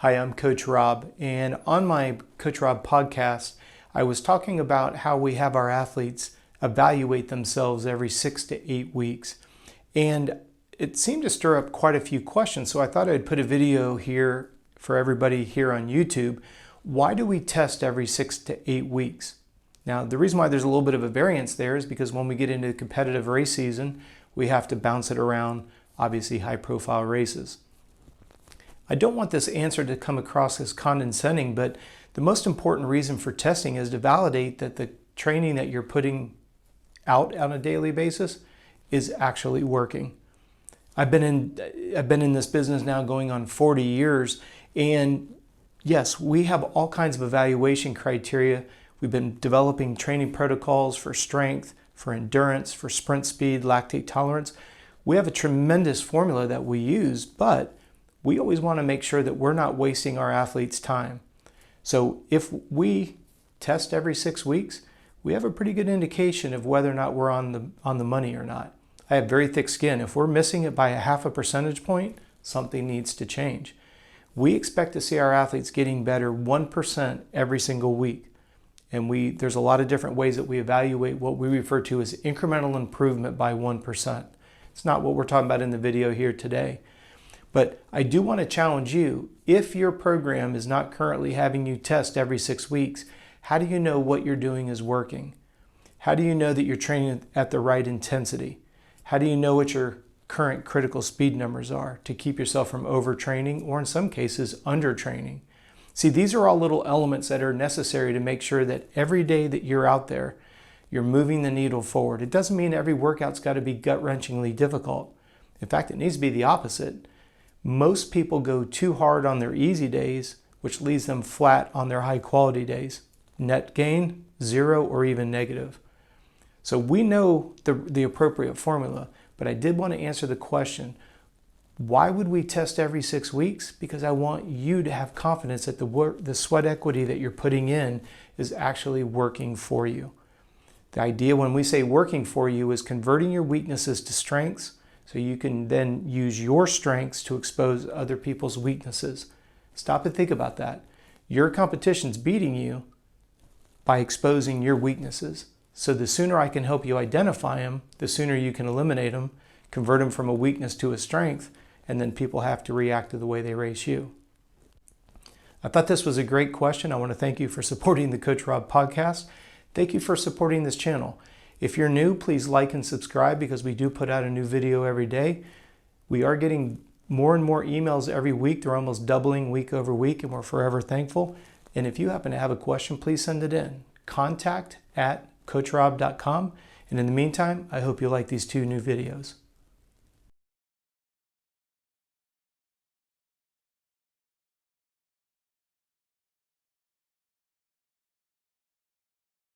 Hi, I'm Coach Robb, and on my Coach Robb podcast, I was talking about how we have our athletes evaluate themselves every 6 to 8 weeks. And it seemed to stir up quite a few questions, so I thought I'd put a video here for everybody here on YouTube. Why do we test every 6 to 8 weeks? Now, the reason why there's a little bit of a variance there is because when we get into competitive race season, we have to bounce it around, obviously high-profile races. I don't want this answer to come across as condescending, but the most important reason for testing is to validate that the training that you're putting out on a daily basis is actually working. I've been in this business now going on 40 years, and yes, we have all kinds of evaluation criteria. We've been developing training protocols for strength, for endurance, for sprint speed, lactate tolerance. We have a tremendous formula that we use, but we always want to make sure that we're not wasting our athletes' time. So if we test every 6 weeks, we have a pretty good indication of whether or not we're on the money or not. I have very thick skin. If we're missing it by a half a percentage point, something needs to change. We expect to see our athletes getting better 1% every single week. And there's a lot of different ways that we evaluate what we refer to as incremental improvement by 1%. It's not what we're talking about in the video here today. But I do want to challenge you, if your program is not currently having you test every 6 weeks, how do you know what you're doing is working? How do you know that you're training at the right intensity? How do you know what your current critical speed numbers are to keep yourself from overtraining or in some cases undertraining? See, these are all little elements that are necessary to make sure that every day that you're out there, you're moving the needle forward. It doesn't mean every workout's got to be gut-wrenchingly difficult. In fact, it needs to be the opposite. Most people go too hard on their easy days, which leaves them flat on their high-quality days. Net gain, 0 or even negative. So we know the appropriate formula, but I did want to answer the question, why would we test every 6 weeks? Because I want you to have confidence that the sweat equity that you're putting in is actually working for you. The idea when we say working for you is converting your weaknesses to strengths so you can then use your strengths to expose other people's weaknesses. Stop and think about that. Your competition's beating you by exposing your weaknesses. So the sooner I can help you identify them, the sooner you can eliminate them, convert them from a weakness to a strength, and then people have to react to the way they race you. I thought this was a great question. I want to thank you for supporting the Coach Robb podcast. Thank you for supporting this channel. If you're new, please like and subscribe because we do put out a new video every day. We are getting more and more emails every week. They're almost doubling week over week, and we're forever thankful. And if you happen to have a question, please send it in. contact@coachrobb.com. And in the meantime, I hope you like these 2 new videos.